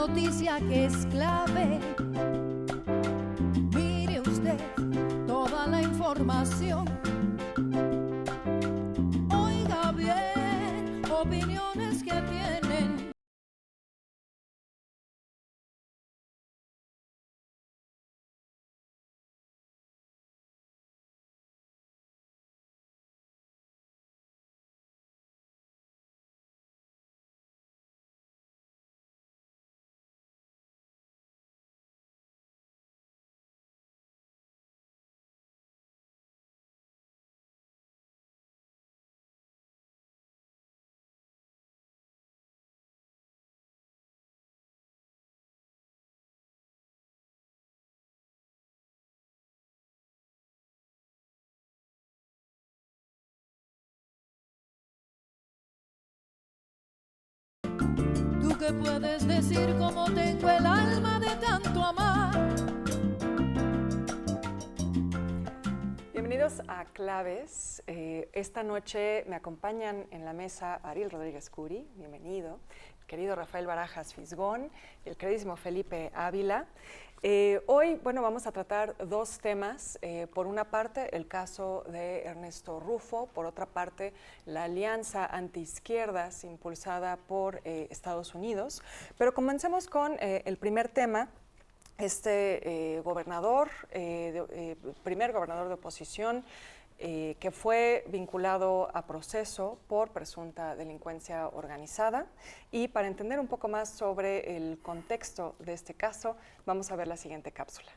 noticia que es clave. Mire usted toda la información. Oiga bien, opiniones que tienen. ¿Tú qué puedes decir cómo tengo el alma de tanto amar? Bienvenidos a Claves. Esta noche me acompañan en la mesa Ariel Rodríguez Curi, bienvenido, el querido Rafael Barajas Fisgón, el queridísimo Felipe Ávila. Hoy, vamos a tratar dos temas. Por una parte, el caso de Ernesto Rufo. Por otra parte, la alianza antiizquierdas impulsada por Estados Unidos. Pero comencemos con el primer tema. Gobernador, primer gobernador de oposición, que fue vinculado a proceso por presunta delincuencia organizada. Y para entender un poco más sobre el contexto de este caso, vamos a ver la siguiente cápsula.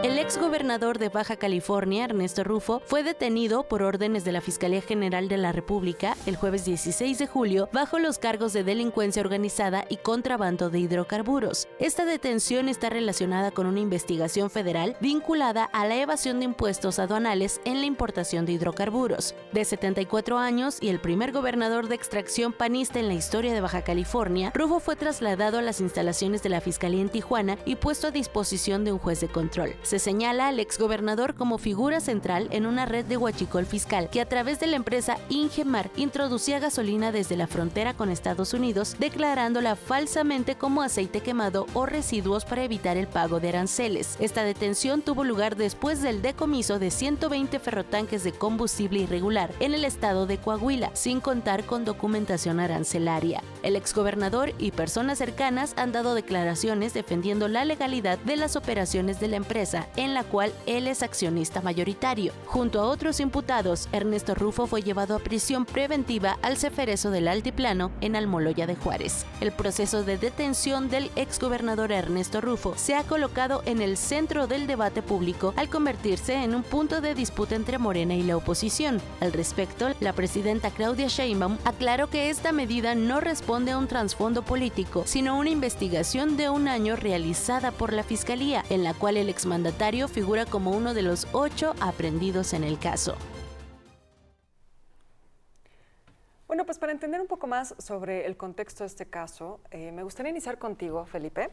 El exgobernador de Baja California, Ernesto Rufo, fue detenido por órdenes de la Fiscalía General de la República el jueves 16 de julio bajo los cargos de delincuencia organizada y contrabando de hidrocarburos. Esta detención está relacionada con una investigación federal vinculada a la evasión de impuestos aduanales en la importación de hidrocarburos. De 74 años y el primer gobernador de extracción panista en la historia de Baja California, Rufo fue trasladado a las instalaciones de la Fiscalía en Tijuana y puesto a disposición de un juez de control. Se señala al exgobernador como figura central en una red de huachicol fiscal que a través de la empresa Ingemar introducía gasolina desde la frontera con Estados Unidos, declarándola falsamente como aceite quemado o residuos para evitar el pago de aranceles. Esta detención tuvo lugar después del decomiso de 120 ferrotanques de combustible irregular en el estado de Coahuila, sin contar con documentación arancelaria. El exgobernador y personas cercanas han dado declaraciones defendiendo la legalidad de las operaciones de la empresa, en la cual él es accionista mayoritario. Junto a otros imputados, Ernesto Rufo fue llevado a prisión preventiva al Ceferezo del Altiplano en Almoloya de Juárez. El proceso de detención del exgobernador Ernesto Rufo se ha colocado en el centro del debate público al convertirse en un punto de disputa entre Morena y la oposición. Al respecto, la presidenta Claudia Sheinbaum aclaró que esta medida no responde a un trasfondo político, sino a una investigación de un año realizada por la Fiscalía, en la cual el exmandatario figura como uno de los 8 aprendidos en el caso. Bueno, pues para entender un poco más sobre el contexto de este caso, me gustaría iniciar contigo, Felipe,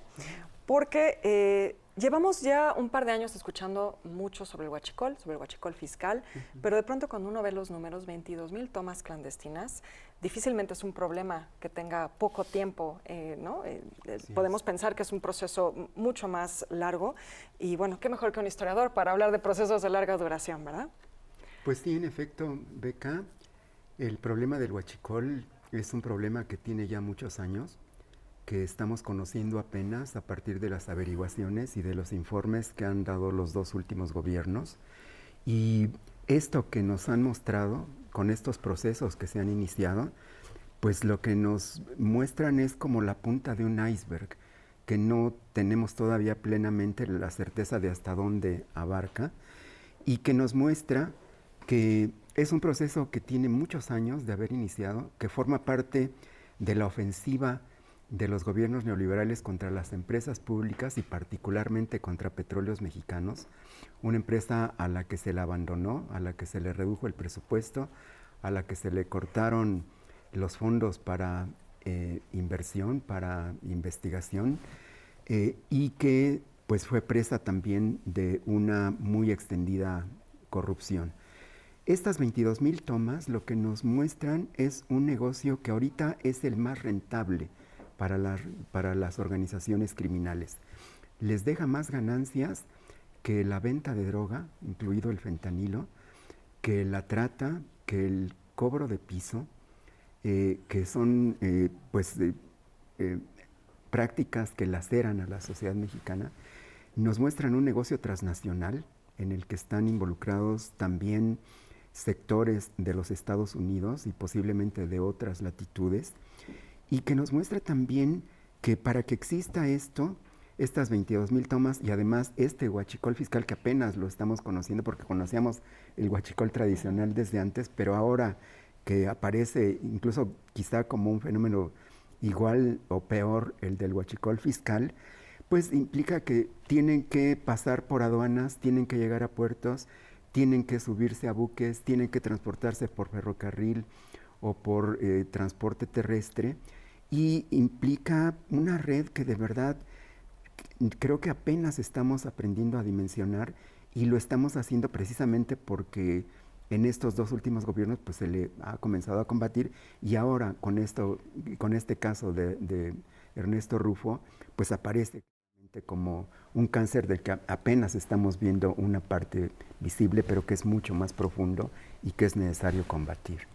porque llevamos ya un par de años escuchando mucho sobre el huachicol fiscal, pero de pronto cuando uno ve los números, 22,000 tomas clandestinas, difícilmente es un problema que tenga poco tiempo, ¿no? Podemos pensar que es un proceso mucho más largo y bueno, qué mejor que un historiador para hablar de procesos de larga duración, ¿verdad? Pues sí, en efecto, Beca, el problema del huachicol es un problema que tiene ya muchos años, que estamos conociendo apenas a partir de las averiguaciones y de los informes que han dado los dos últimos gobiernos. Y esto que nos han mostrado con estos procesos que se han iniciado, pues lo que nos muestran es como la punta de un iceberg, que no tenemos todavía plenamente la certeza de hasta dónde abarca, y que nos muestra que es un proceso que tiene muchos años de haber iniciado, que forma parte de la ofensiva de los gobiernos neoliberales contra las empresas públicas y particularmente contra Petróleos Mexicanos, una empresa a la que se le abandonó, a la que se le redujo el presupuesto, a la que se le cortaron los fondos para inversión, para investigación, y que pues fue presa también de una muy extendida corrupción. Estas 22,000 tomas lo que nos muestran es un negocio que ahorita es el más rentable para las organizaciones criminales. Les deja más ganancias que la venta de droga, incluido el fentanilo, que la trata, que el cobro de piso, que son prácticas que laceran a la sociedad mexicana. Nos muestran un negocio transnacional en el que están involucrados también sectores de los Estados Unidos y posiblemente de otras latitudes, y que nos muestra también que para que exista esto, estas 22,000 tomas y además este huachicol fiscal que apenas lo estamos conociendo porque conocíamos el huachicol tradicional desde antes, pero ahora que aparece incluso quizá como un fenómeno igual o peor el del huachicol fiscal, pues implica que tienen que pasar por aduanas, tienen que llegar a puertos, tienen que subirse a buques, tienen que transportarse por ferrocarril o por transporte terrestre, y implica una red que de verdad creo que apenas estamos aprendiendo a dimensionar, y lo estamos haciendo precisamente porque en estos 2 últimos gobiernos pues se le ha comenzado a combatir, y ahora con este caso de Ernesto Rufo pues aparece como un cáncer del que apenas estamos viendo una parte visible, pero que es mucho más profundo y que es necesario combatir.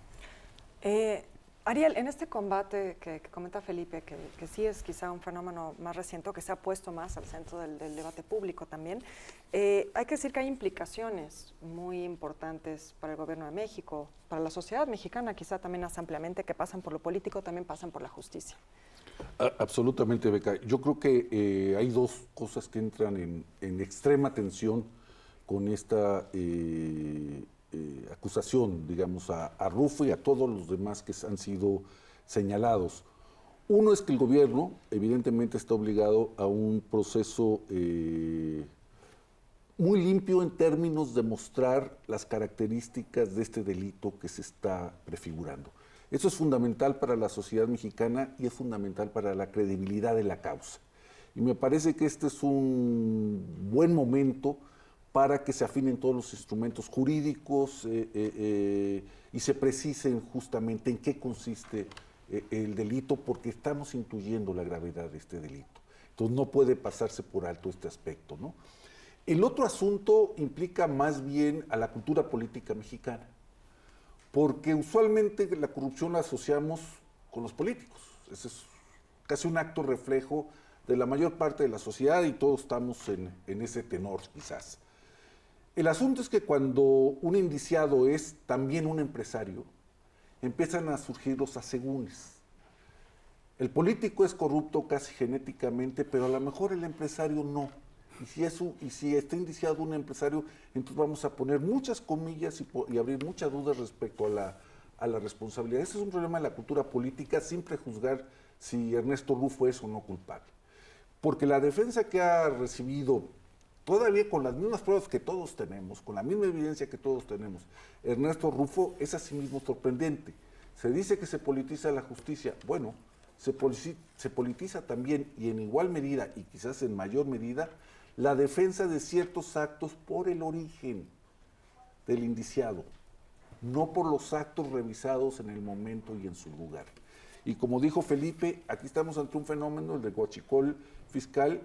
Ariel, en este combate que comenta Felipe, que sí es quizá un fenómeno más reciente, que se ha puesto más al centro del debate público también, hay que decir que hay implicaciones muy importantes para el gobierno de México, para la sociedad mexicana quizá también más ampliamente, que pasan por lo político, también pasan por la justicia. Absolutamente, Beca. Yo creo que hay 2 cosas que entran en extrema tensión con esta acusación, digamos, a Rufo y a todos los demás que han sido señalados. Uno es que el gobierno evidentemente está obligado a un proceso muy limpio en términos de mostrar las características de este delito que se está prefigurando. Eso es fundamental para la sociedad mexicana y es fundamental para la credibilidad de la causa. Y me parece que este es un buen momento para que se afinen todos los instrumentos jurídicos y se precisen justamente en qué consiste el delito, porque estamos intuyendo la gravedad de este delito. Entonces no puede pasarse por alto este aspecto, ¿no? El otro asunto implica más bien a la cultura política mexicana, porque usualmente la corrupción la asociamos con los políticos. Ese es casi un acto reflejo de la mayor parte de la sociedad y todos estamos en ese tenor quizás. El asunto es que cuando un indiciado es también un empresario, empiezan a surgir los asegúnes. El político es corrupto casi genéticamente, pero a lo mejor el empresario no. Y si está indiciado un empresario, entonces vamos a poner muchas comillas y abrir muchas dudas respecto a la responsabilidad. Ese es un problema de la cultura política, sin prejuzgar si Ernesto Rufo es o no culpable. Porque la defensa que ha recibido, todavía con las mismas pruebas que todos tenemos, con la misma evidencia que todos tenemos, Ernesto Rufo es asimismo sorprendente. Se dice que se politiza la justicia. Bueno, se politiza también, y en igual medida, y quizás en mayor medida, la defensa de ciertos actos por el origen del indiciado, no por los actos revisados en el momento y en su lugar. Y como dijo Felipe, aquí estamos ante un fenómeno, el del huachicol fiscal,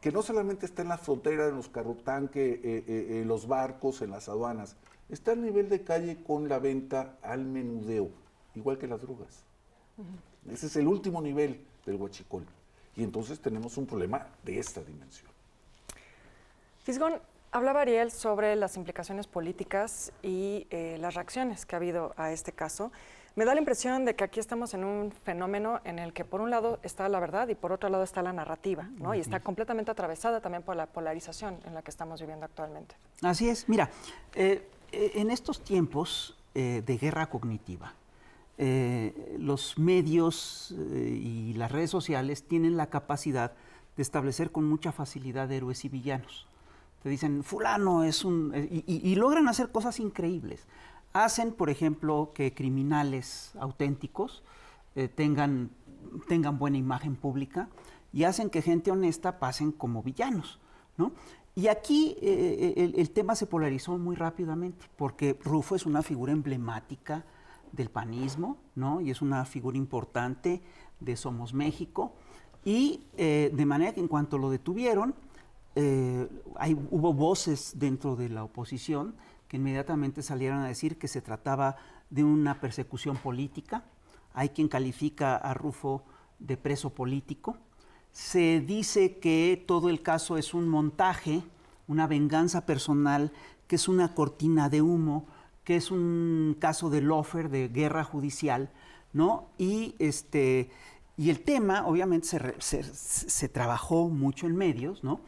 que no solamente está en la frontera, en los carrotanques, en los barcos, en las aduanas, está al nivel de calle con la venta al menudeo, igual que las drogas. Ese es el último nivel del huachicol. Y entonces tenemos un problema de esta dimensión. Fisgón, hablaba Ariel sobre las implicaciones políticas y las reacciones que ha habido a este caso. Me da la impresión de que aquí estamos en un fenómeno en el que por un lado está la verdad y por otro lado está la narrativa, ¿no? Y está completamente atravesada también por la polarización en la que estamos viviendo actualmente. Así es. Mira, en estos tiempos de guerra cognitiva, los medios y las redes sociales tienen la capacidad de establecer con mucha facilidad héroes y villanos. Te dicen, fulano es un... y logran hacer cosas increíbles. Hacen, por ejemplo, que criminales auténticos tengan buena imagen pública, y hacen que gente honesta pasen como villanos, ¿no? Y aquí el tema se polarizó muy rápidamente, porque Rufo es una figura emblemática del panismo, ¿no? Y es una figura importante de Somos México. Y de manera que en cuanto lo detuvieron, hubo voces dentro de la oposición que inmediatamente salieron a decir que se trataba de una persecución política. Hay quien califica a Rufo de preso político. Se dice que todo el caso es un montaje, una venganza personal, que es una cortina de humo, que es un caso de lawfare, de guerra judicial, ¿no? Y el tema, obviamente, se trabajó mucho en medios, ¿no?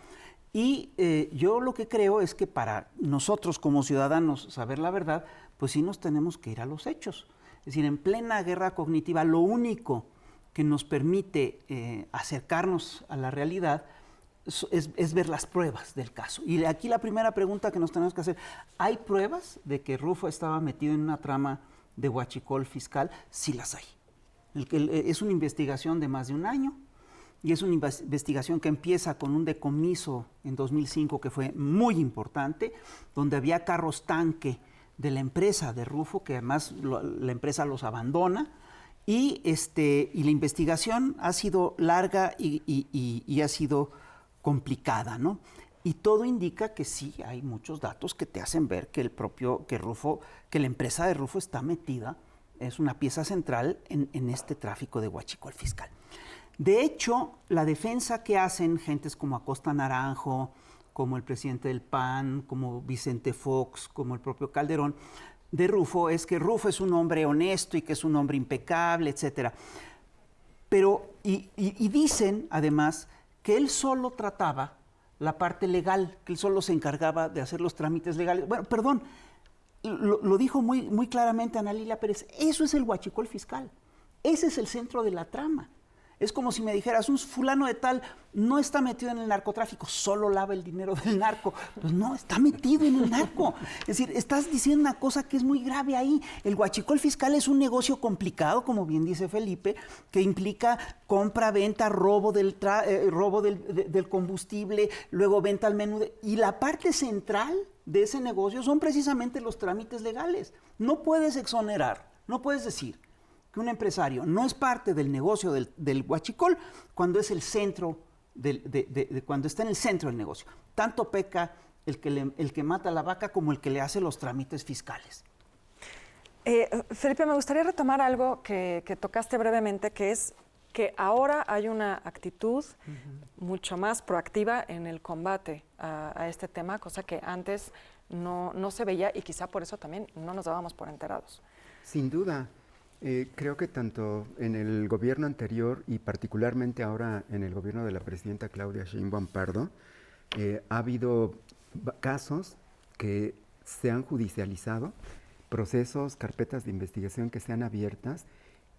Y yo lo que creo es que para nosotros como ciudadanos saber la verdad, pues sí nos tenemos que ir a los hechos. Es decir, en plena guerra cognitiva, lo único que nos permite acercarnos a la realidad es ver las pruebas del caso. Y aquí la primera pregunta que nos tenemos que hacer, ¿hay pruebas de que Rufo estaba metido en una trama de huachicol fiscal? Sí las hay. Es una investigación de más de un año y es una investigación que empieza con un decomiso en 2005 que fue muy importante, donde había carros tanque de la empresa de Rufo, que además la empresa los abandona, y la investigación ha sido larga y ha sido complicada, ¿no? Y todo indica que sí hay muchos datos que te hacen ver que que la empresa de Rufo está metida, es una pieza central en este tráfico de huachicol fiscal. De hecho, la defensa que hacen gentes como Acosta Naranjo, como el presidente del PAN, como Vicente Fox, como el propio Calderón, de Rufo, es que Rufo es un hombre honesto y que es un hombre impecable, etc. Pero, y dicen, además, que él solo trataba la parte legal, que él solo se encargaba de hacer los trámites legales. Bueno, perdón, lo dijo muy claramente Ana Lilia Pérez, eso es el huachicol fiscal, ese es el centro de la trama. Es como si me dijeras, un fulano de tal no está metido en el narcotráfico, solo lava el dinero del narco. Pues no, está metido en el narco. Es decir, estás diciendo una cosa que es muy grave ahí. El huachicol fiscal es un negocio complicado, como bien dice Felipe, que implica compra, venta, robo del combustible, luego venta al menú. Y la parte central de ese negocio son precisamente los trámites legales. No puedes exonerar, no puedes decir que un empresario no es parte del negocio del huachicol cuando es el centro, cuando está en el centro del negocio. Tanto peca el que mata a la vaca como el que le hace los trámites fiscales. Felipe, me gustaría retomar algo que tocaste brevemente, que es que ahora hay una actitud mucho más proactiva en el combate a este tema, cosa que antes no se veía y quizá por eso también no nos dábamos por enterados. Sin duda. Creo que tanto en el gobierno anterior y particularmente ahora en el gobierno de la presidenta Claudia Sheinbaum Pardo, ha habido casos que se han judicializado, procesos, carpetas de investigación que sean abiertas,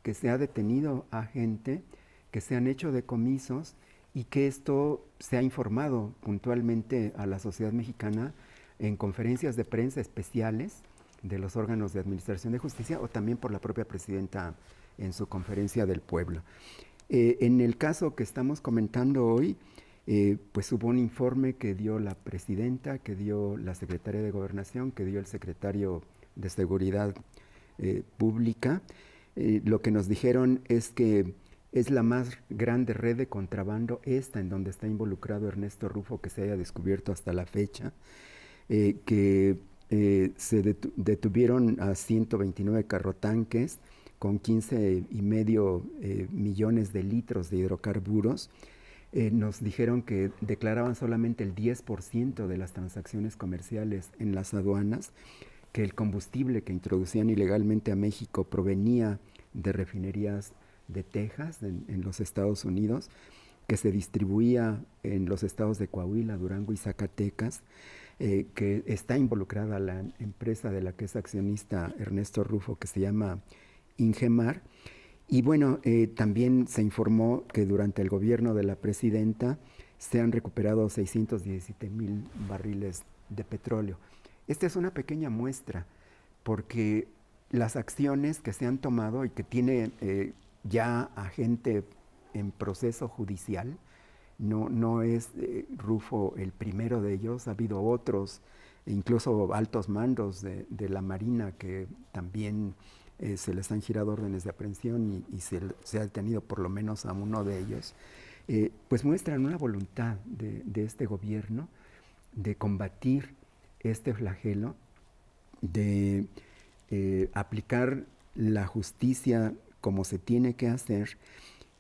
que se ha detenido a gente, que se han hecho decomisos y que esto se ha informado puntualmente a la sociedad mexicana en conferencias de prensa especiales de los órganos de administración de justicia o también por la propia presidenta en su conferencia del pueblo. En el caso que estamos comentando hoy, pues hubo un informe que dio la presidenta, que dio la secretaria de Gobernación, que dio el secretario de Seguridad Pública. Lo que nos dijeron es que es la más grande red de contrabando en donde está involucrado Ernesto Rufo que se haya descubierto hasta la fecha, que se detuvieron a 129 carrotanques con 15,5 millones de litros de hidrocarburos. Nos dijeron que declaraban solamente el 10% de las transacciones comerciales en las aduanas, que el combustible que introducían ilegalmente a México provenía de refinerías de Texas, en los Estados Unidos, que se distribuía en los estados de Coahuila, Durango y Zacatecas, que está involucrada la empresa de la que es accionista Ernesto Rufo, que se llama Ingemar. Y bueno, también se informó que durante el gobierno de la presidenta se han recuperado 617,000 barriles de petróleo. Esta es una pequeña muestra, porque las acciones que se han tomado y que tiene ya a gente en proceso judicial, No es Rufo el primero de ellos, ha habido otros, incluso altos mandos de la Marina que también se les han girado órdenes de aprehensión y se ha detenido por lo menos a uno de ellos. Pues muestran una voluntad de este gobierno de combatir este flagelo, de aplicar la justicia como se tiene que hacer,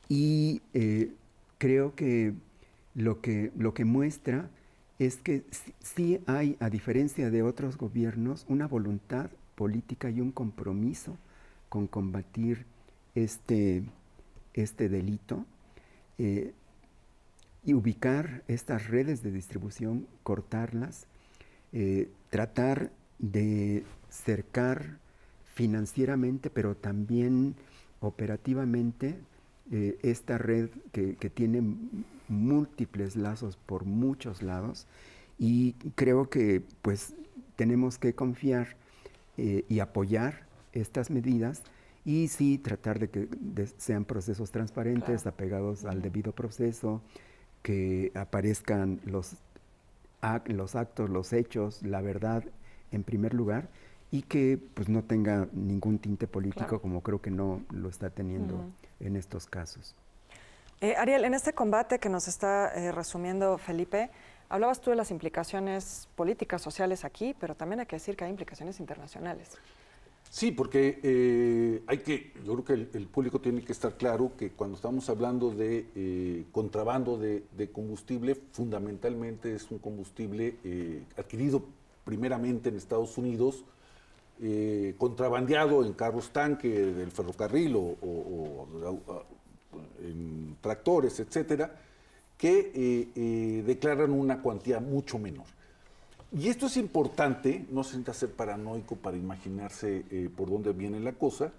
y creo que lo que muestra es que sí hay, a diferencia de otros gobiernos, una voluntad política y un compromiso con combatir este delito, y ubicar estas redes de distribución, cortarlas, tratar de cercar financieramente, pero también operativamente, esta red que tiene múltiples lazos por muchos lados, y creo que pues tenemos que confiar y apoyar estas medidas, y sí tratar de que sean procesos transparentes, claro, apegados al debido proceso, que aparezcan los actos, los hechos, la verdad en primer lugar, y que pues no tenga ningún tinte político, claro, como creo que no lo está teniendo en estos casos. Ariel, en este combate que nos está resumiendo Felipe, hablabas tú de las implicaciones políticas, sociales aquí, pero también hay que decir que hay implicaciones internacionales. Sí, porque yo creo que el público tiene que estar claro que cuando estamos hablando de contrabando de combustible, fundamentalmente es un combustible adquirido primeramente en Estados Unidos, contrabandeado en carros tanque del ferrocarril o en tractores, etcétera, que declaran una cuantía mucho menor. Y esto es importante, no se necesita ser paranoico para imaginarse por dónde viene la cosa,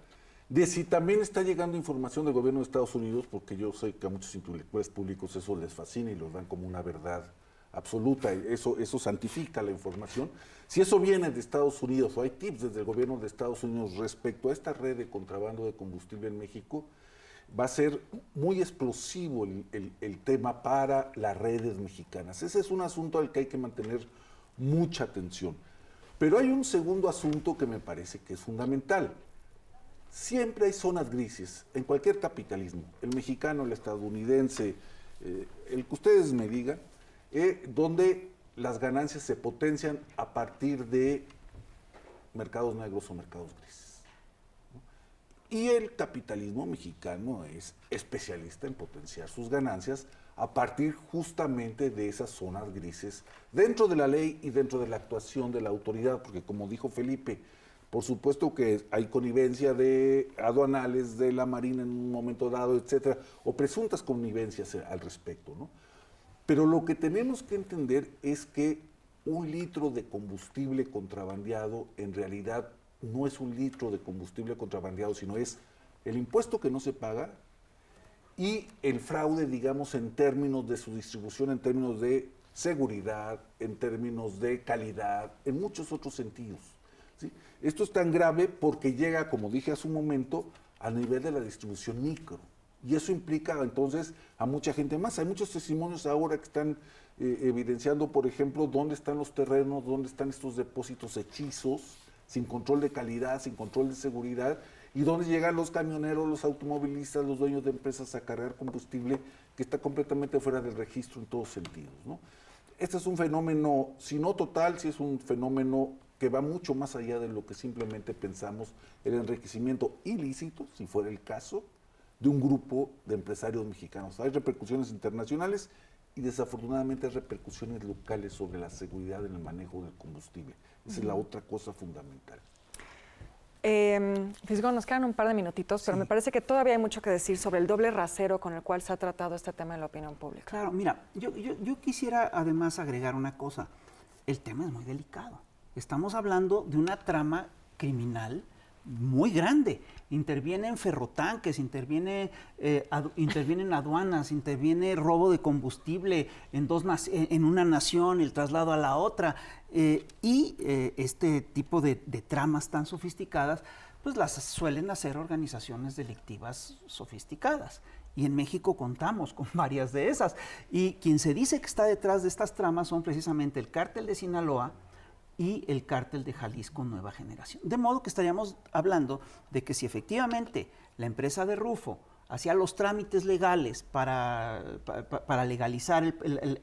de si también está llegando información del gobierno de Estados Unidos, porque yo sé que a muchos intelectuales públicos eso les fascina y los dan como una verdad absoluta, eso santifica la información. Si eso viene de Estados Unidos o hay tips desde el gobierno de Estados Unidos respecto a esta red de contrabando de combustible en México, va a ser muy explosivo el tema para las redes mexicanas. Ese es un asunto al que hay que mantener mucha atención. Pero hay un segundo asunto que me parece que es fundamental. Siempre hay zonas grises en cualquier capitalismo, el mexicano, el estadounidense, el que ustedes me digan, donde las ganancias se potencian a partir de mercados negros o mercados grises, ¿no? Y el capitalismo mexicano es especialista en potenciar sus ganancias a partir justamente de esas zonas grises dentro de la ley y dentro de la actuación de la autoridad, porque como dijo Felipe, por supuesto que hay connivencia de aduanales, de la Marina en un momento dado, etcétera, o presuntas connivencias al respecto, ¿no? Pero lo que tenemos que entender es que un litro de combustible contrabandeado en realidad no es un litro de combustible contrabandeado, sino es el impuesto que no se paga y el fraude, digamos, en términos de su distribución, en términos de seguridad, en términos de calidad, en muchos otros sentidos, ¿sí? Esto es tan grave porque llega, como dije hace un momento, a nivel de la distribución micro. Y eso implica entonces a mucha gente más. Hay muchos testimonios ahora que están evidenciando, por ejemplo, dónde están los terrenos, dónde están estos depósitos hechizos, sin control de calidad, sin control de seguridad, y dónde llegan los camioneros, los automovilistas, los dueños de empresas a cargar combustible que está completamente fuera del registro en todos sentidos, ¿no? Este es un fenómeno, si no total, sí es un fenómeno que va mucho más allá de lo que simplemente pensamos, el enriquecimiento ilícito, si fuera el caso, de un grupo de empresarios mexicanos. Hay repercusiones internacionales y desafortunadamente hay repercusiones locales sobre la seguridad en el manejo del combustible. Esa es la otra cosa fundamental. Fisgón, nos quedan un par de minutitos, pero me parece que todavía hay mucho que decir sobre el doble rasero con el cual se ha tratado este tema en la opinión pública. Claro, mira, yo quisiera además agregar una cosa. El tema es muy delicado. Estamos hablando de una trama criminal muy grande. Intervienen ferrotanques, intervienen aduanas, interviene robo de combustible en una nación, el traslado a la otra, y este tipo de tramas tan sofisticadas, pues las suelen hacer organizaciones delictivas sofisticadas. Y en México contamos con varias de esas. Y quien se dice que está detrás de estas tramas son precisamente el cártel de Sinaloa y el cártel de Jalisco Nueva Generación. De modo que estaríamos hablando de que si efectivamente la empresa de Rufo hacía los trámites legales para legalizar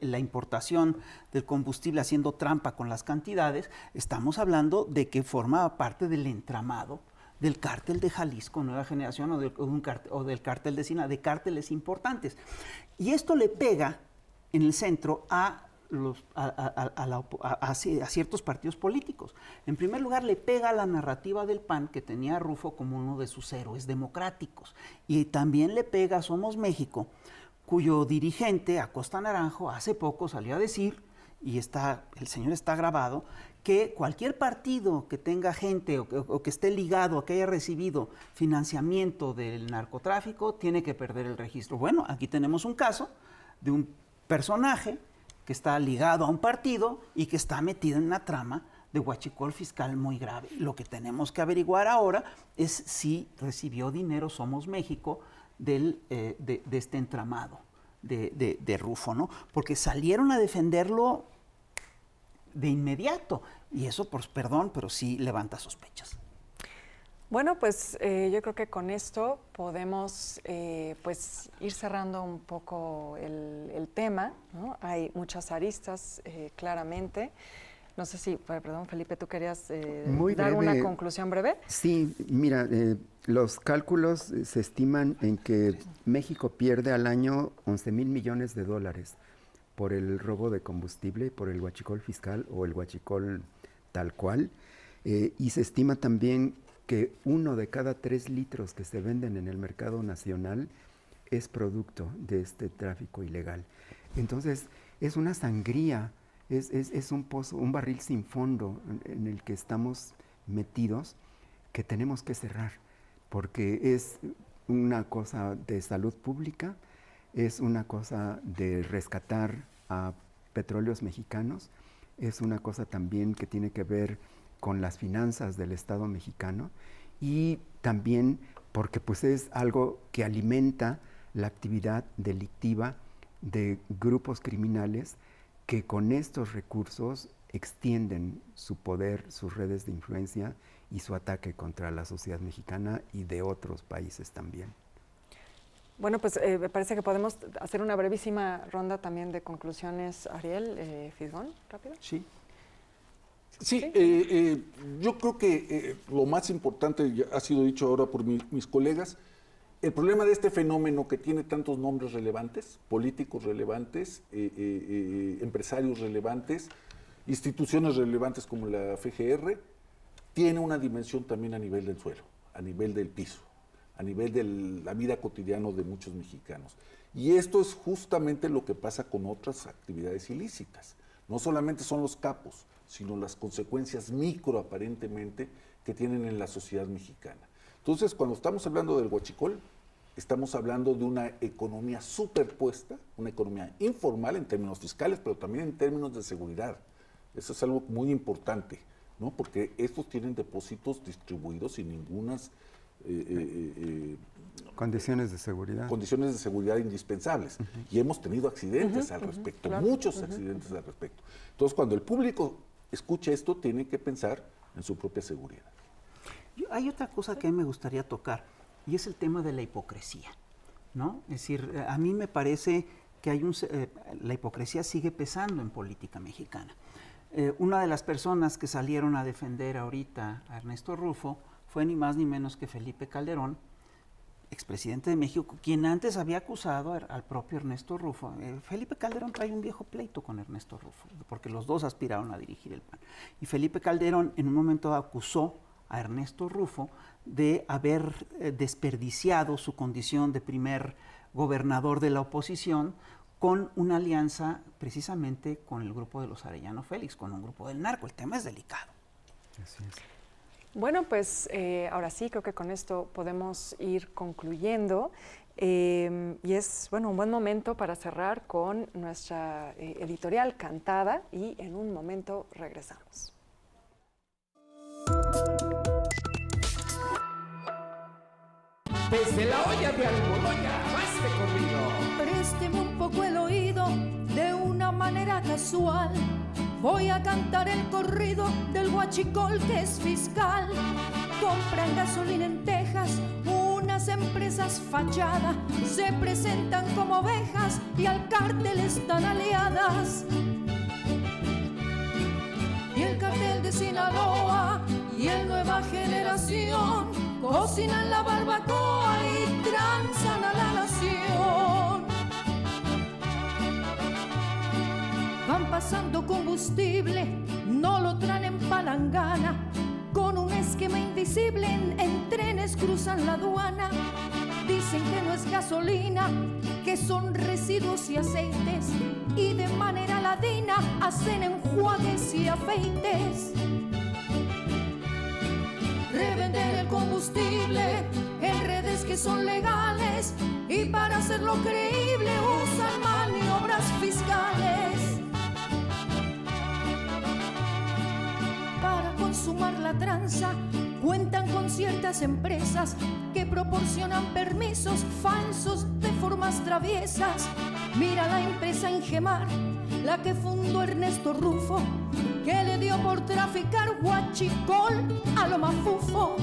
la importación del combustible haciendo trampa con las cantidades, estamos hablando de que formaba parte del entramado del cártel de Jalisco Nueva Generación o del cártel de Sinaloa, de cárteles importantes. Y esto le pega en el centro a ciertos partidos políticos. En primer lugar, le pega a la narrativa del PAN, que tenía a Rufo como uno de sus héroes democráticos. Y también le pega a Somos México, cuyo dirigente, Acosta Naranjo, hace poco salió a decir, y el señor está grabado, que cualquier partido que tenga gente o que esté ligado, que haya recibido financiamiento del narcotráfico, tiene que perder el registro. Bueno, aquí tenemos un caso de un personaje que está ligado a un partido y que está metido en una trama de huachicol fiscal muy grave. Lo que tenemos que averiguar ahora es si recibió dinero Somos México de este entramado de Rufo, ¿no? Porque salieron a defenderlo de inmediato y eso, pues, perdón, pero sí levanta sospechas. Bueno, pues yo creo que con esto podemos pues ir cerrando un poco el tema, ¿no? Hay muchas aristas, claramente. No sé si, perdón, Felipe, ¿tú querías dar una conclusión breve? Sí, mira, los cálculos se estiman en que México pierde al año 11,000 millones de dólares por el robo de combustible, por el huachicol fiscal o el huachicol tal cual, y se estima también que 1 de cada 3 litros que se venden en el mercado nacional es producto de este tráfico ilegal. Entonces, es una sangría, es un pozo, un barril sin fondo en el que estamos metidos, que tenemos que cerrar, porque es una cosa de salud pública, es una cosa de rescatar a petróleos mexicanos, es una cosa también que tiene que ver con las finanzas del Estado mexicano y también porque pues es algo que alimenta la actividad delictiva de grupos criminales que con estos recursos extienden su poder, sus redes de influencia y su ataque contra la sociedad mexicana y de otros países también. Bueno, pues me parece que podemos hacer una brevísima ronda también de conclusiones. Ariel, Fisgón, rápido. Sí. Sí, yo creo que lo más importante ya ha sido dicho ahora por mis colegas. El problema de este fenómeno que tiene tantos nombres relevantes, políticos relevantes, empresarios relevantes, instituciones relevantes como la FGR, tiene una dimensión también a nivel del suelo, a nivel del piso, a nivel de la vida cotidiana de muchos mexicanos. Y esto es justamente lo que pasa con otras actividades ilícitas. No solamente son los capos, sino las consecuencias micro, aparentemente, que tienen en la sociedad mexicana. Entonces, cuando estamos hablando del huachicol, estamos hablando de una economía superpuesta, una economía informal en términos fiscales, pero también en términos de seguridad. Eso es algo muy importante, ¿no? Porque estos tienen depósitos distribuidos sin ningunas condiciones de seguridad. Condiciones de seguridad indispensables. Y hemos tenido accidentes al respecto, claro, muchos accidentes al respecto. Entonces, cuando el público escucha esto, tiene que pensar en su propia seguridad. Hay otra cosa que a mí me gustaría tocar, y es el tema de la hipocresía, ¿no? Es decir, a mí me parece que la hipocresía sigue pesando en política mexicana. Una de las personas que salieron a defender ahorita a Ernesto Rufo fue ni más ni menos que Felipe Calderón, expresidente de México, quien antes había acusado al propio Ernesto Rufo. Felipe Calderón trae un viejo pleito con Ernesto Rufo, porque los dos aspiraron a dirigir el PAN. Y Felipe Calderón en un momento acusó a Ernesto Rufo de haber desperdiciado su condición de primer gobernador de la oposición con una alianza precisamente con el grupo de los Arellano Félix, con un grupo del narco. El tema es delicado. Así es. Bueno, pues ahora sí, creo que con esto podemos ir concluyendo y es, bueno, un buen momento para cerrar con nuestra editorial Cantada y en un momento regresamos. Desde la olla de Almoloya va este corrido. Présteme un poco el oído de una manera casual. Voy a cantar el corrido del huachicol que es fiscal. Compran gasolina en Texas, unas empresas fachadas, se presentan como ovejas y al cártel están aliadas. Y el cartel de Sinaloa y el Nueva Generación cocinan la barbacoa y tranzan a la nación. Van pasando combustible, no lo traen en palangana. Con un esquema invisible en trenes cruzan la aduana. Dicen que no es gasolina, que son residuos y aceites. Y de manera ladina hacen enjuagues y afeites. Revender el combustible en redes que son legales. Y para hacerlo creíble usan maniobras fiscales. Para consumar la tranza cuentan con ciertas empresas que proporcionan permisos falsos de formas traviesas. Mira la empresa Ingemar, la que fundó Ernesto Rufo, que le dio por traficar huachicol a lo mafufo.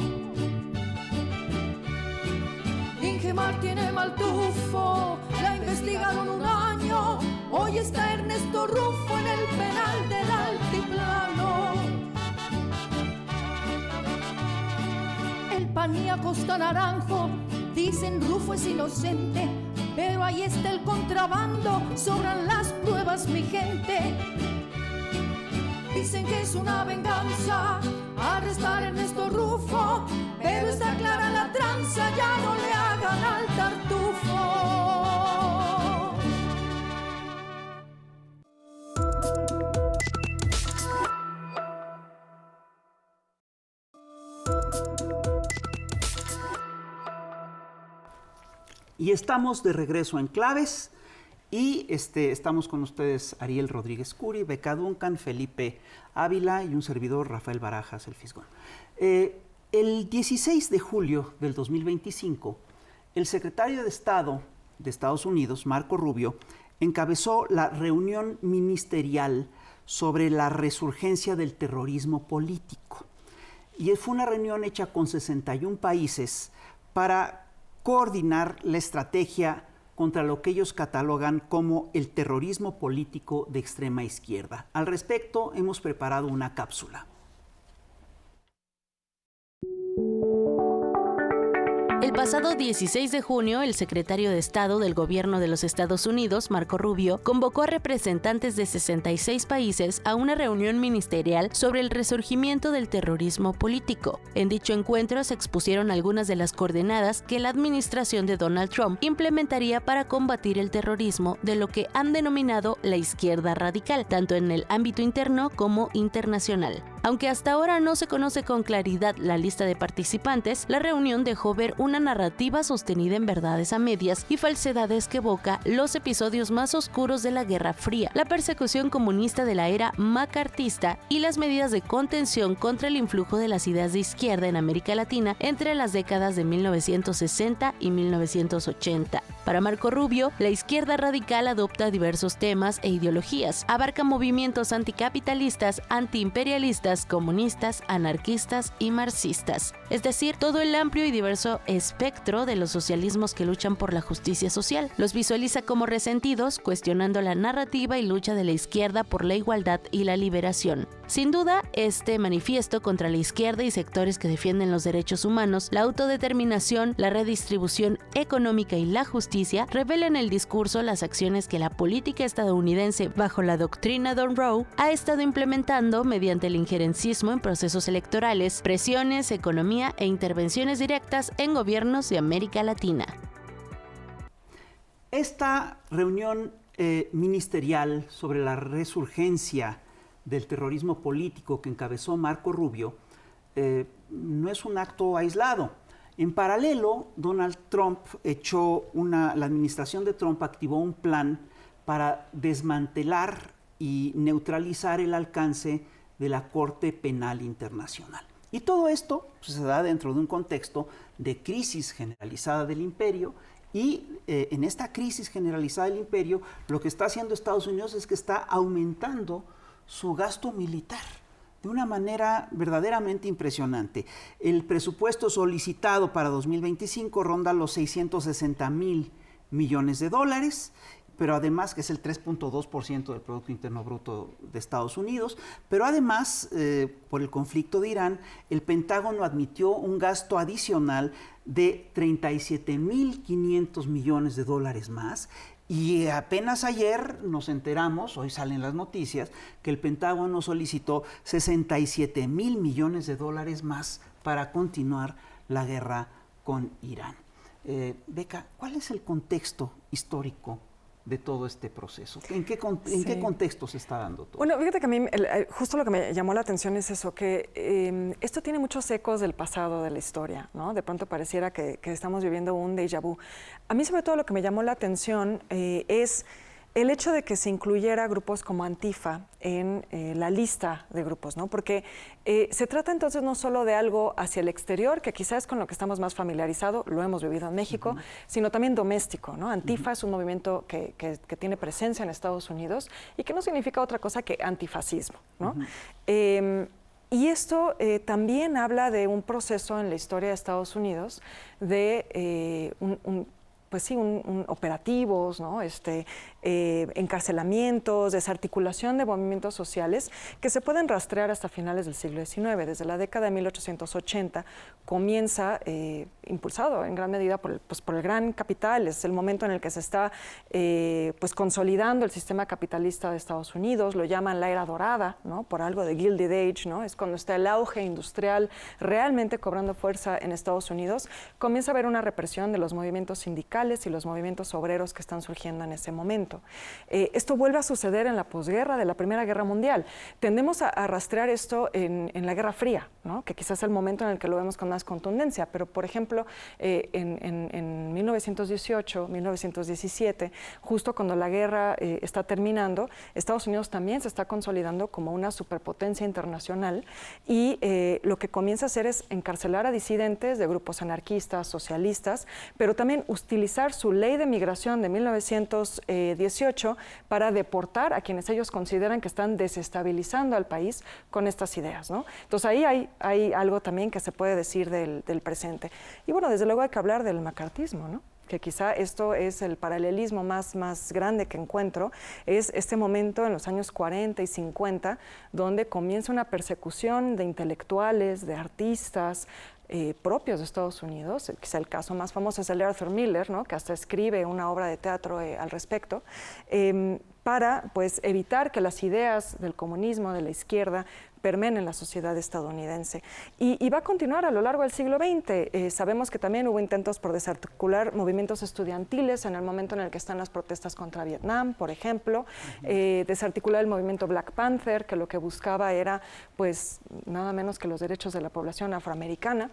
Ingemar tiene mal tufo, la investigaron un año, hoy está Ernesto Rufo en el penal del altiplano. El Panía Costa Naranjo, dicen Rufo es inocente, pero ahí está el contrabando, sobran las pruebas, mi gente. Dicen que es una venganza arrestar a Ernesto Rufo, pero está clara la tranza, ya no le hagan al tartufo. Y estamos de regreso en Claves y estamos con ustedes Ariel Rodríguez Curi, Beca Duncan, Felipe Ávila y un servidor, Rafael Barajas, el Fisgón. El 16 de julio del 2025, el secretario de Estado de Estados Unidos, Marco Rubio, encabezó la reunión ministerial sobre la resurgencia del terrorismo político. Y fue una reunión hecha con 61 países para coordinar la estrategia contra lo que ellos catalogan como el terrorismo político de extrema izquierda. Al respecto, hemos preparado una cápsula. El pasado 16 de junio, el secretario de Estado del Gobierno de los Estados Unidos, Marco Rubio, convocó a representantes de 66 países a una reunión ministerial sobre el resurgimiento del terrorismo político. En dicho encuentro se expusieron algunas de las coordenadas que la administración de Donald Trump implementaría para combatir el terrorismo de lo que han denominado la izquierda radical, tanto en el ámbito interno como internacional. Aunque hasta ahora no se conoce con claridad la lista de participantes, la reunión dejó ver una narrativa sostenida en verdades a medias y falsedades que evoca los episodios más oscuros de la Guerra Fría, la persecución comunista de la era macartista y las medidas de contención contra el influjo de las ideas de izquierda en América Latina entre las décadas de 1960 y 1980. Para Marco Rubio, la izquierda radical adopta diversos temas e ideologías, abarca movimientos anticapitalistas, antiimperialistas, comunistas, anarquistas y marxistas, es decir, todo el amplio y diverso espectro de los socialismos que luchan por la justicia social. Los visualiza como resentidos, cuestionando la narrativa y lucha de la izquierda por la igualdad y la liberación. Sin duda, este manifiesto contra la izquierda y sectores que defienden los derechos humanos, la autodeterminación, la redistribución económica y la justicia revela en el discurso las acciones que la política estadounidense bajo la doctrina Monroe ha estado implementando mediante el injerencismo en procesos electorales, presiones, economía e intervenciones directas en gobiernos de América Latina. Esta reunión ministerial sobre la resurgencia del terrorismo político que encabezó Marco Rubio no es un acto aislado. En paralelo, Donald Trump la administración de Trump activó un plan para desmantelar y neutralizar el alcance de la Corte Penal Internacional. Y todo esto pues, se da dentro de un contexto de crisis generalizada del imperio y en esta crisis generalizada del imperio lo que está haciendo Estados Unidos es que está aumentando su gasto militar de una manera verdaderamente impresionante. El presupuesto solicitado para 2025 ronda los 660,000 millones de dólares, pero además que es el 3.2% del Producto Interno Bruto de Estados Unidos, pero además, por el conflicto de Irán, el Pentágono admitió un gasto adicional de 37,500 millones de dólares más, y apenas ayer nos enteramos, hoy salen las noticias, que el Pentágono solicitó 67,000 millones de dólares más para continuar la guerra con Irán. Beca, ¿cuál es el contexto histórico de todo este proceso? ¿En qué contexto se está dando todo? Bueno, fíjate que a mí justo lo que me llamó la atención es eso, que esto tiene muchos ecos del pasado de la historia, ¿no? De pronto pareciera que estamos viviendo un déjà vu. A mí sobre todo lo que me llamó la atención es el hecho de que se incluyera grupos como Antifa en la lista de grupos, ¿no? Porque se trata entonces no solo de algo hacia el exterior, que quizás es con lo que estamos más familiarizados, lo hemos vivido en México, sino también doméstico, ¿no? Antifa es un movimiento que tiene presencia en Estados Unidos y que no significa otra cosa que antifascismo, ¿no? Y esto también habla de un proceso en la historia de Estados Unidos de operativos, ¿no? Encarcelamientos, desarticulación de movimientos sociales que se pueden rastrear hasta finales del siglo XIX. Desde la década de 1880 comienza, impulsado en gran medida por el gran capital, es el momento en el que se está consolidando el sistema capitalista de Estados Unidos, lo llaman la era dorada, ¿no? Por algo de Gilded Age, ¿no? Es cuando está el auge industrial realmente cobrando fuerza en Estados Unidos, comienza a haber una represión de los movimientos sindicales y los movimientos obreros que están surgiendo en ese momento. Esto vuelve a suceder en la posguerra de la Primera Guerra Mundial. Tendemos a rastrear esto en la Guerra Fría, ¿no? Que quizás es el momento en el que lo vemos con más contundencia, pero por ejemplo, en 1918, 1917, justo cuando la guerra está terminando, Estados Unidos también se está consolidando como una superpotencia internacional y lo que comienza a hacer es encarcelar a disidentes de grupos anarquistas, socialistas, pero también utilizar su ley de migración de 1918 para deportar a quienes ellos consideran que están desestabilizando al país con estas ideas, ¿no? Entonces ahí hay algo también que se puede decir del presente. Y bueno, desde luego hay que hablar del macartismo, ¿no? Que quizá esto es el paralelismo más grande que encuentro, es este momento en los años 40 y 50, donde comienza una persecución de intelectuales, de artistas, propios de Estados Unidos. Quizá el caso más famoso es el de Arthur Miller, ¿no? Que hasta escribe una obra de teatro al respecto, para evitar que las ideas del comunismo, de la izquierda, permeen en la sociedad estadounidense. Y va a continuar a lo largo del siglo XX. Sabemos que también hubo intentos por desarticular movimientos estudiantiles en el momento en el que están las protestas contra Vietnam, por ejemplo, desarticular el movimiento Black Panther, que lo que buscaba era, nada menos que los derechos de la población afroamericana.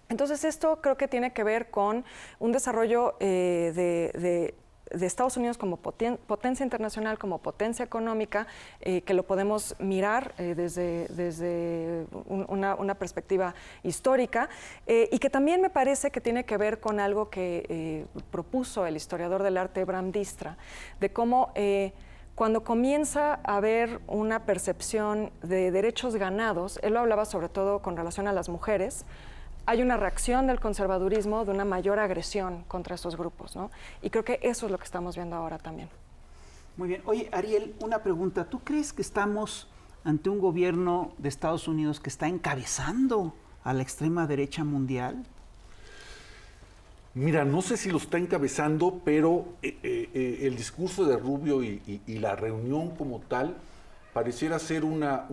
Entonces esto creo que tiene que ver con un desarrollo de Estados Unidos como potencia internacional, como potencia económica, que lo podemos mirar desde una perspectiva histórica, y que también me parece que tiene que ver con algo que propuso el historiador del arte Bram Dijkstra, de cómo cuando comienza a haber una percepción de derechos ganados, él lo hablaba sobre todo con relación a las mujeres, hay una reacción del conservadurismo de una mayor agresión contra esos grupos, ¿no? Y creo que eso es lo que estamos viendo ahora también. Muy bien. Oye, Ariel, una pregunta. ¿Tú crees que estamos ante un gobierno de Estados Unidos que está encabezando a la extrema derecha mundial? Mira, no sé si lo está encabezando, pero el discurso de Rubio y la reunión como tal pareciera ser una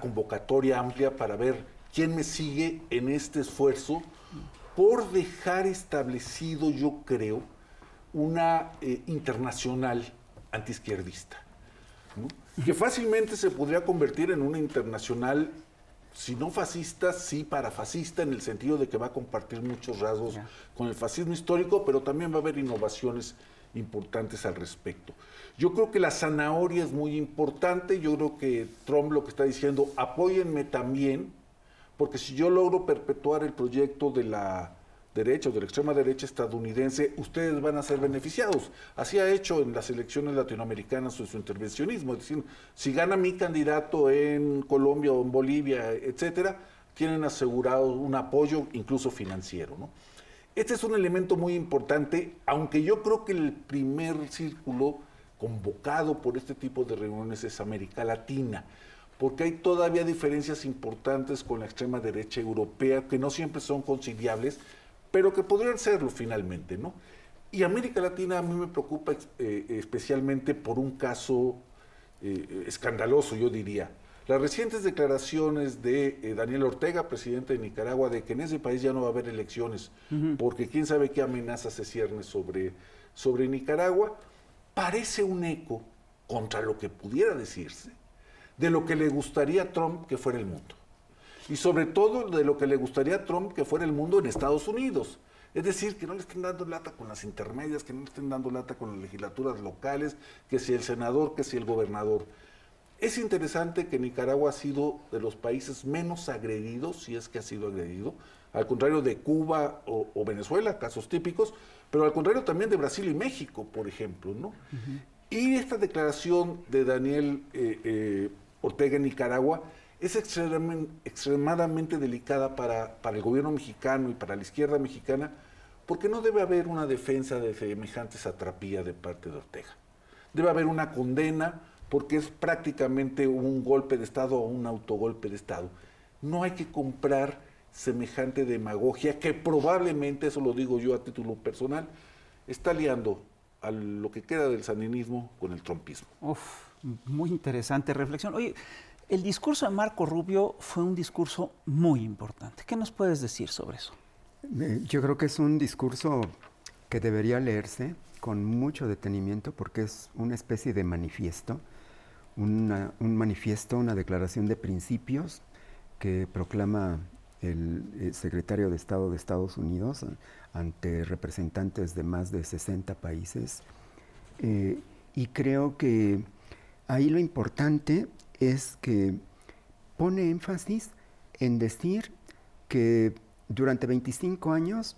convocatoria amplia para ver quién me sigue en este esfuerzo por dejar establecido, yo creo, una internacional antiizquierdista, ¿no? Que fácilmente se podría convertir en una internacional, si no fascista, sí parafascista, en el sentido de que va a compartir muchos rasgos con el fascismo histórico, pero también va a haber innovaciones importantes al respecto. Yo creo que la zanahoria es muy importante. Yo creo que Trump lo que está diciendo, apóyenme también, porque si yo logro perpetuar el proyecto de la derecha o de la extrema derecha estadounidense, ustedes van a ser beneficiados. Así ha hecho en las elecciones latinoamericanas su intervencionismo, es decir, si gana mi candidato en Colombia o en Bolivia, etcétera, tienen asegurado un apoyo incluso financiero, ¿no? Este es un elemento muy importante, aunque yo creo que el primer círculo convocado por este tipo de reuniones es América Latina, porque hay todavía diferencias importantes con la extrema derecha europea que no siempre son conciliables, pero que podrían serlo finalmente, ¿no? Y América Latina a mí me preocupa especialmente por un caso escandaloso, yo diría. Las recientes declaraciones de Daniel Ortega, presidente de Nicaragua, de que en ese país ya no va a haber elecciones, porque quién sabe qué amenaza se cierne sobre Nicaragua, parece un eco contra lo que pudiera decirse de lo que le gustaría a Trump que fuera el mundo. Y sobre todo de lo que le gustaría a Trump que fuera el mundo en Estados Unidos. Es decir, que no le estén dando lata con las intermedias, que no le estén dando lata con las legislaturas locales, que si el senador, que si el gobernador. Es interesante que Nicaragua ha sido de los países menos agredidos, si es que ha sido agredido, al contrario de Cuba o Venezuela, casos típicos, pero al contrario también de Brasil y México, por ejemplo, ¿no? Y esta declaración de Daniel Ortega en Nicaragua es extremadamente delicada para el gobierno mexicano y para la izquierda mexicana, porque no debe haber una defensa de semejante satrapía de parte de Ortega. Debe haber una condena, porque es prácticamente un golpe de Estado o un autogolpe de Estado. No hay que comprar semejante demagogia que probablemente, eso lo digo yo a título personal, está liando a lo que queda del sandinismo con el trumpismo. Muy interesante reflexión. Oye, el discurso de Marco Rubio fue un discurso muy importante. ¿Qué nos puedes decir sobre eso? Yo creo que es un discurso que debería leerse con mucho detenimiento porque es una especie de manifiesto, un manifiesto, una declaración de principios que proclama el secretario de Estado de Estados Unidos ante representantes de más de 60 países. Y creo que ahí lo importante es que pone énfasis en decir que durante 25 años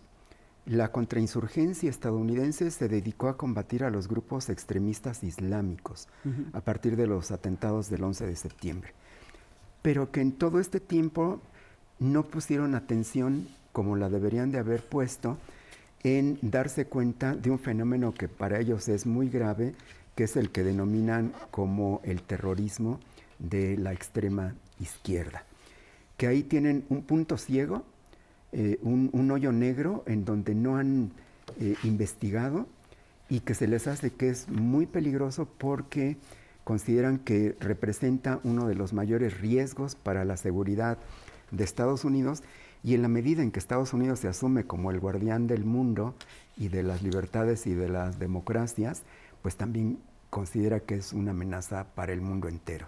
la contrainsurgencia estadounidense se dedicó a combatir a los grupos extremistas islámicos a partir de los atentados del 11 de septiembre. Pero que en todo este tiempo no pusieron atención, como la deberían de haber puesto, en darse cuenta de un fenómeno que para ellos es muy grave, que es el que denominan como el terrorismo de la extrema izquierda. Que ahí tienen un punto ciego, un hoyo negro en donde no han investigado y que se les hace que es muy peligroso porque consideran que representa uno de los mayores riesgos para la seguridad de Estados Unidos, y en la medida en que Estados Unidos se asume como el guardián del mundo y de las libertades y de las democracias, pues también considera que es una amenaza para el mundo entero.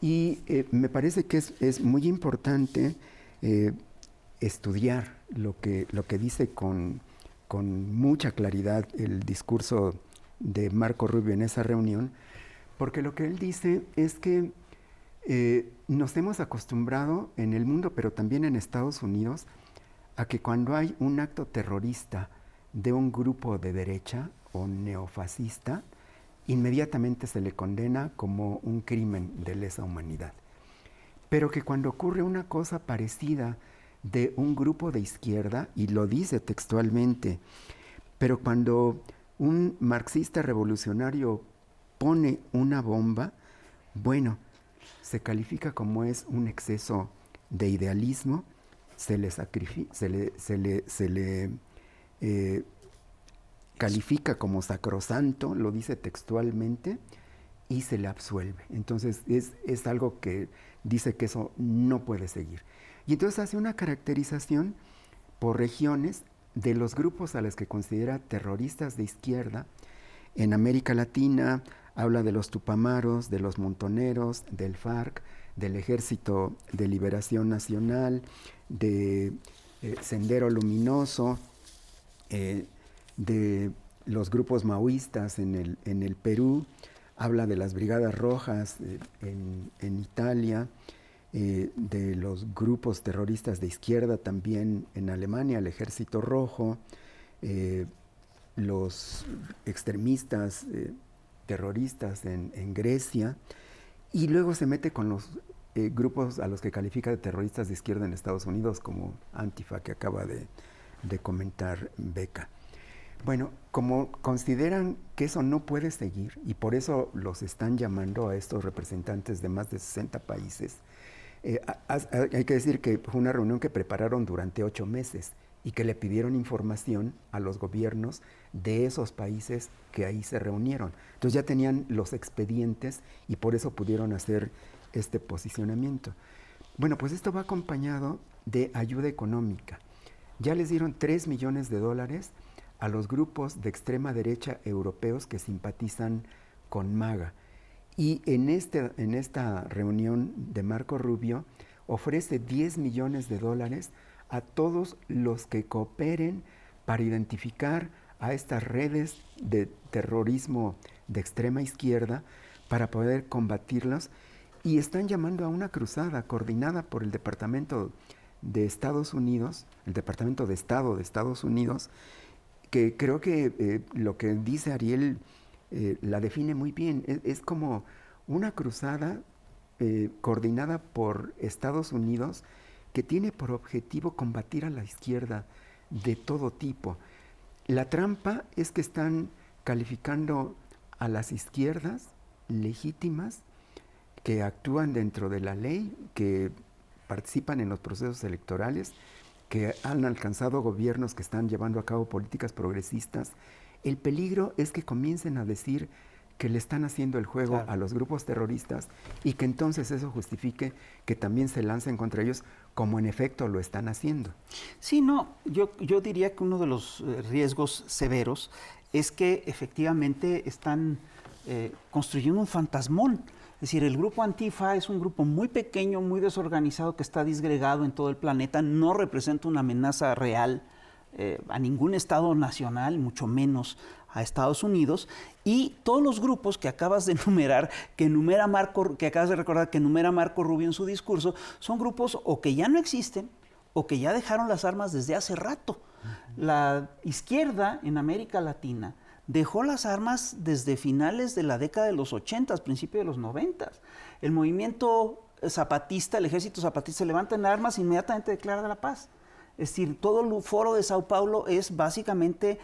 Y me parece que es muy importante estudiar lo que dice con mucha claridad el discurso de Marco Rubio en esa reunión, porque lo que él dice es que nos hemos acostumbrado en el mundo, pero también en Estados Unidos, a que cuando hay un acto terrorista de un grupo de derecha o neofascista, inmediatamente se le condena como un crimen de lesa humanidad. Pero que cuando ocurre una cosa parecida de un grupo de izquierda, y lo dice textualmente, pero cuando un marxista revolucionario pone una bomba, bueno, se califica como es un exceso de idealismo, se le califica como sacrosanto, lo dice textualmente, y se le absuelve. Entonces es algo que dice que eso no puede seguir. Y entonces hace una caracterización por regiones de los grupos a los que considera terroristas de izquierda. En América Latina habla de los Tupamaros, de los Montoneros, del FARC, del Ejército de Liberación Nacional, de Sendero Luminoso, de los grupos maoístas en el Perú, habla de las Brigadas Rojas en Italia, de los grupos terroristas de izquierda también en Alemania, el Ejército Rojo, los extremistas terroristas en Grecia, y luego se mete con los grupos a los que califica de terroristas de izquierda en Estados Unidos, como Antifa, que acaba de comentar Beca. Bueno, como consideran que eso no puede seguir, y por eso los están llamando a estos representantes de más de 60 países, hay que decir que fue una reunión que prepararon durante 8 meses y que le pidieron información a los gobiernos de esos países que ahí se reunieron. Entonces ya tenían los expedientes y por eso pudieron hacer este posicionamiento. Bueno, pues esto va acompañado de ayuda económica. Ya les dieron $3 millones a los grupos de extrema derecha europeos que simpatizan con MAGA. Y en esta reunión de Marco Rubio ofrece $10 millones a todos los que cooperen para identificar a estas redes de terrorismo de extrema izquierda para poder combatirlos, y están llamando a una cruzada coordinada por el Departamento de Estados Unidos, el Departamento de Estado de Estados Unidos, que creo que lo que dice Ariel la define muy bien. Es como una cruzada coordinada por Estados Unidos que tiene por objetivo combatir a la izquierda de todo tipo. La trampa es que están calificando a las izquierdas legítimas que actúan dentro de la ley, que participan en los procesos electorales, que han alcanzado gobiernos que están llevando a cabo políticas progresistas. El peligro es que comiencen a decir que le están haciendo el juego a los grupos terroristas y que entonces eso justifique que también se lancen contra ellos, como en efecto lo están haciendo. Sí, no, yo diría que uno de los riesgos severos es que efectivamente están construyendo un fantasmón. Es decir, el grupo Antifa es un grupo muy pequeño, muy desorganizado, que está disgregado en todo el planeta, no representa una amenaza real a ningún Estado nacional, mucho menos a Estados Unidos, y todos los grupos que acabas de enumerar, que acabas de recordar que enumera Marco Rubio en su discurso, son grupos o que ya no existen o que ya dejaron las armas desde hace rato. La izquierda en América Latina dejó las armas desde finales de la década de los 80, principios de los 90. El movimiento zapatista, el ejército zapatista, se levanta en armas e inmediatamente declara la paz. Es decir, todo el foro de Sao Paulo es básicamente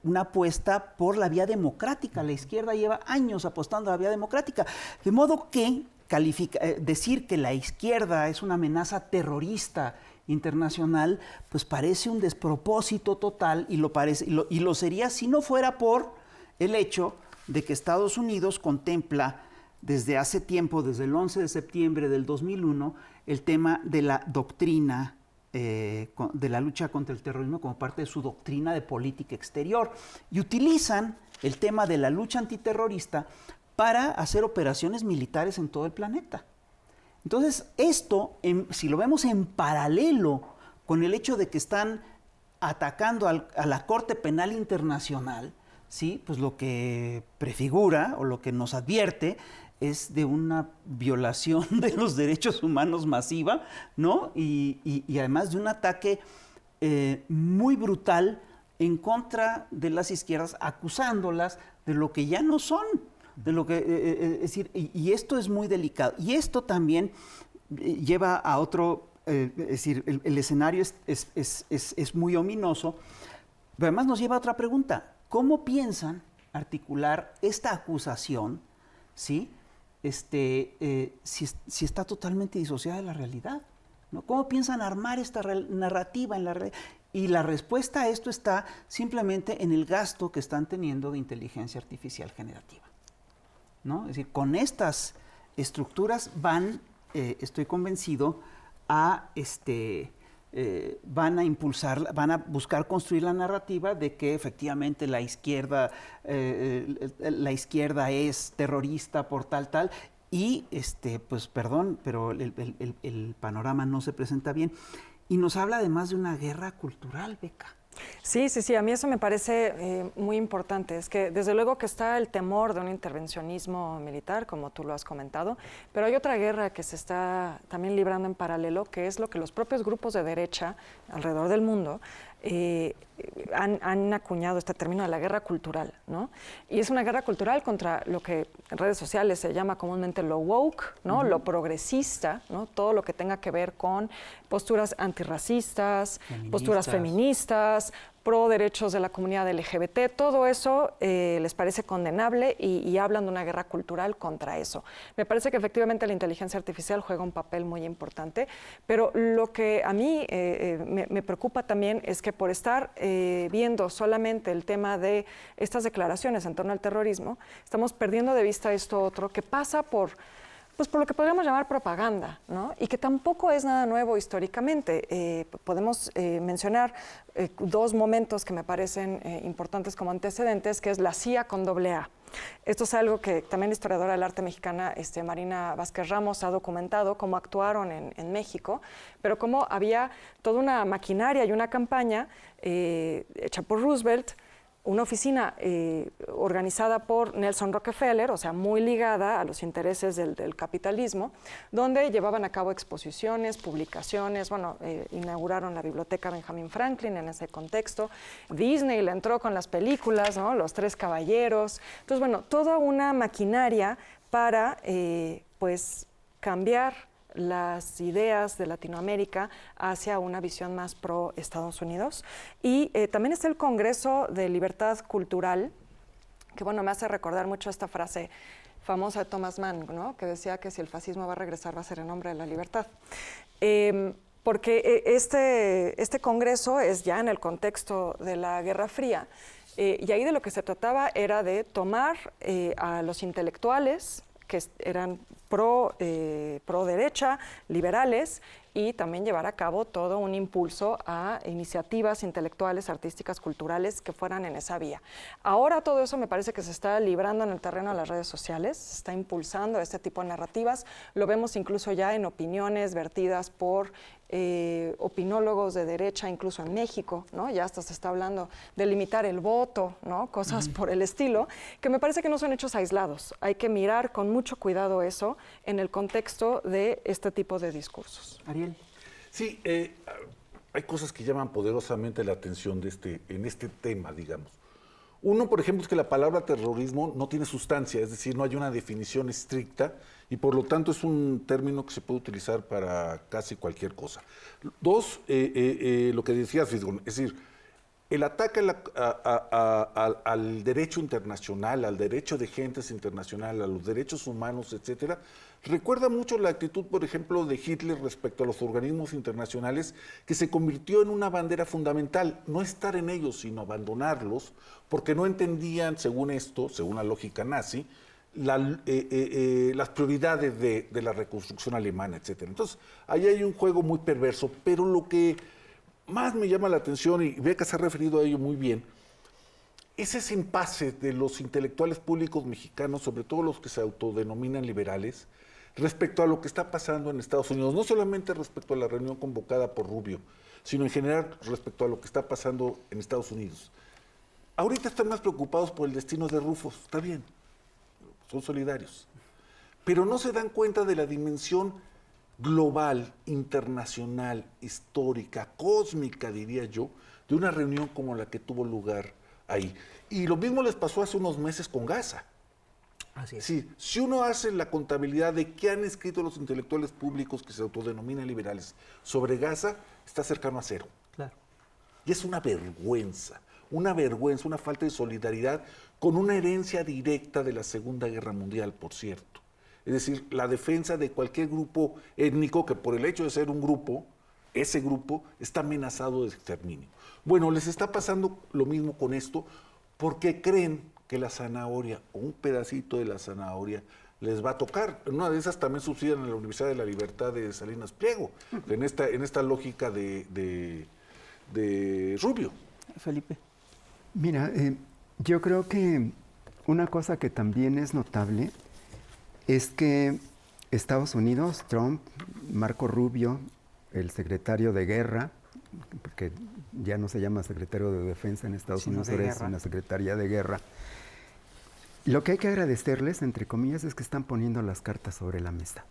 una apuesta por la vía democrática. La izquierda lleva años apostando a la vía democrática. De modo que decir que la izquierda es una amenaza terrorista internacional, pues parece un despropósito total, y lo sería si no fuera por el hecho de que Estados Unidos contempla desde hace tiempo, desde el 11 de septiembre del 2001, el tema de la doctrina de la lucha contra el terrorismo como parte de su doctrina de política exterior, y utilizan el tema de la lucha antiterrorista para hacer operaciones militares en todo el planeta. Entonces, esto, si lo vemos en paralelo con el hecho de que están atacando a la Corte Penal Internacional, ¿sí? Pues lo que prefigura o lo que nos advierte es de una violación de los derechos humanos masiva, ¿no? Y además de un ataque muy brutal en contra de las izquierdas, acusándolas de lo que ya no son. De lo que, es decir, y esto es muy delicado. Y esto también lleva a otro, es decir, el escenario es muy ominoso, pero además nos lleva a otra pregunta. ¿Cómo piensan articular esta acusación, ¿sí? Si está totalmente disociada de la realidad, ¿no? ¿Cómo piensan armar esta narrativa en la realidad? Y la respuesta a esto está simplemente en el gasto que están teniendo de inteligencia artificial generativa, ¿no? Es decir, con estas estructuras van, estoy convencido, van a impulsar, van a buscar construir la narrativa de que efectivamente la izquierda es terrorista por tal, y pues perdón, pero el panorama no se presenta bien. Y nos habla además de una guerra cultural, Beca. Sí, a mí eso me parece muy importante. Es que desde luego que está el temor de un intervencionismo militar, como tú lo has comentado, pero hay otra guerra que se está también librando en paralelo, que es lo que los propios grupos de derecha alrededor del mundo han acuñado este término de la guerra cultural, ¿no? Y es una guerra cultural contra lo que en redes sociales se llama comúnmente lo woke, ¿no? Lo progresista, ¿no? Todo lo que tenga que ver con posturas antirracistas, posturas feministas, pro derechos de la comunidad LGBT, todo eso les parece condenable y hablan de una guerra cultural contra eso. Me parece que efectivamente la inteligencia artificial juega un papel muy importante, pero lo que a mí me preocupa también es que por estar viendo solamente el tema de estas declaraciones en torno al terrorismo, estamos perdiendo de vista esto otro que pasa por lo que podríamos llamar propaganda, ¿no? Y que tampoco es nada nuevo históricamente. Podemos mencionar dos momentos que me parecen importantes como antecedentes, que es la CIA con AA. Esto es algo que también la historiadora del arte mexicana, Marina Vázquez Ramos, ha documentado cómo actuaron en México, pero cómo había toda una maquinaria y una campaña hecha por Roosevelt, una oficina organizada por Nelson Rockefeller, o sea, muy ligada a los intereses del capitalismo, donde llevaban a cabo exposiciones, publicaciones, inauguraron la biblioteca Benjamin Franklin en ese contexto, Disney le entró con las películas, ¿no? Los Tres Caballeros, entonces, toda una maquinaria para, cambiar las ideas de Latinoamérica hacia una visión más pro Estados Unidos. Y también está el Congreso de Libertad Cultural, que me hace recordar mucho esta frase famosa de Thomas Mann, ¿no? Que decía que si el fascismo va a regresar va a ser en nombre de la libertad. Porque este Congreso es ya en el contexto de la Guerra Fría, y ahí de lo que se trataba era de tomar a los intelectuales que eran pro derecha, liberales, y también llevar a cabo todo un impulso a iniciativas intelectuales, artísticas, culturales que fueran en esa vía. Ahora todo eso me parece que se está librando en el terreno de las redes sociales, se está impulsando este tipo de narrativas, lo vemos incluso ya en opiniones vertidas por opinólogos de derecha, incluso en México, ¿no? Ya hasta se está hablando de limitar el voto, ¿no? Cosas por el estilo, que me parece que no son hechos aislados. Hay que mirar con mucho cuidado eso en el contexto de este tipo de discursos. Ariel. Sí, hay cosas que llaman poderosamente la atención en este tema, digamos. Uno, por ejemplo, es que la palabra terrorismo no tiene sustancia, es decir, no hay una definición estricta y por lo tanto es un término que se puede utilizar para casi cualquier cosa. Dos, lo que decías, Fisgón, es decir, el ataque al derecho internacional, al derecho de gentes internacional, a los derechos humanos, etcétera, recuerda mucho la actitud, por ejemplo, de Hitler respecto a los organismos internacionales, que se convirtió en una bandera fundamental, no estar en ellos, sino abandonarlos, porque no entendían, según esto, según la lógica nazi, las prioridades de la reconstrucción alemana, etcétera. Entonces, ahí hay un juego muy perverso, pero lo que más me llama la atención, y Beca se ha referido a ello muy bien, es ese impasse de los intelectuales públicos mexicanos, sobre todo los que se autodenominan liberales, respecto a lo que está pasando en Estados Unidos, no solamente respecto a la reunión convocada por Rubio, sino en general respecto a lo que está pasando en Estados Unidos. Ahorita están más preocupados por el destino de Rufo, está bien, son solidarios, pero no se dan cuenta de la dimensión global, internacional, histórica, cósmica, diría yo, de una reunión como la que tuvo lugar ahí. Y lo mismo les pasó hace unos meses con Gaza. Así es. Sí, si uno hace la contabilidad de qué han escrito los intelectuales públicos que se autodenominan liberales sobre Gaza, está cercano a cero. Claro. Y es una vergüenza, una falta de solidaridad con una herencia directa de la Segunda Guerra Mundial, por cierto. Es decir, la defensa de cualquier grupo étnico que por el hecho de ser un grupo, ese grupo está amenazado de exterminio. Bueno, les está pasando lo mismo con esto porque creen que la zanahoria o un pedacito de la zanahoria les va a tocar. Una de esas también sucede en la Universidad de la Libertad de Salinas Pliego, en esta lógica de Rubio. Felipe. Mira, yo creo que una cosa que también es notable es que Estados Unidos, Trump, Marco Rubio, el secretario de Guerra, porque ya no se llama secretario de Defensa en Estados Unidos, ahora es una Secretaría de Guerra. Lo que hay que agradecerles, entre comillas, es que están poniendo las cartas sobre la mesa.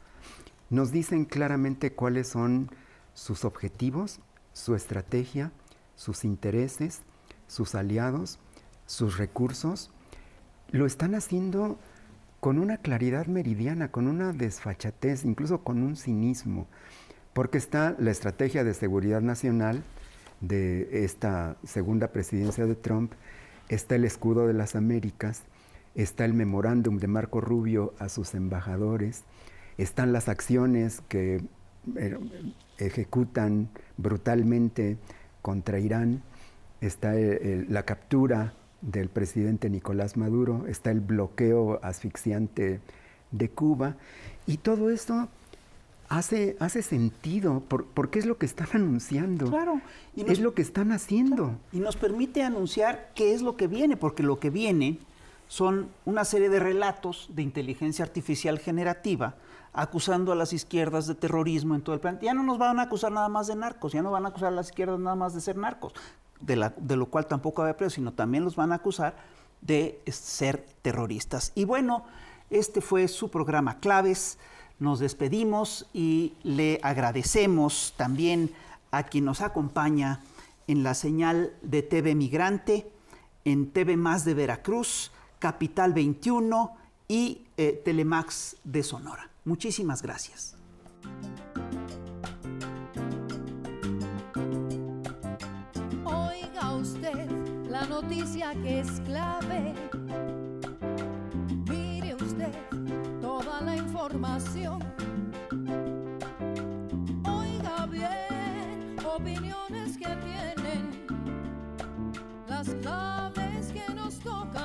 Nos dicen claramente cuáles son sus objetivos, su estrategia, sus intereses, sus aliados, sus recursos. Lo están haciendo con una claridad meridiana, con una desfachatez, incluso con un cinismo, porque está la estrategia de seguridad nacional de esta segunda presidencia de Trump, está el escudo de las Américas, está el memorándum de Marco Rubio a sus embajadores, están las acciones que ejecutan brutalmente contra Irán, está la captura del presidente Nicolás Maduro, está el bloqueo asfixiante de Cuba, y todo esto hace sentido, porque es lo que están anunciando, claro, es lo que están haciendo. Claro, y nos permite anunciar qué es lo que viene, porque lo que viene son una serie de relatos de inteligencia artificial generativa acusando a las izquierdas de terrorismo en todo el planeta. Ya no nos van a acusar nada más de narcos, ya no van a acusar a las izquierdas nada más de ser narcos, de lo cual tampoco va a haber preso, sino también los van a acusar de ser terroristas. Y bueno, este fue su programa Claves. Nos despedimos y le agradecemos también a quien nos acompaña en la señal de TV Migrante, en TV Más de Veracruz, Capital 21 y Telemax de Sonora. Muchísimas gracias. Oiga usted la noticia que es clave. Mire usted toda la información. Oiga bien, opiniones que tienen las claves que nos tocan.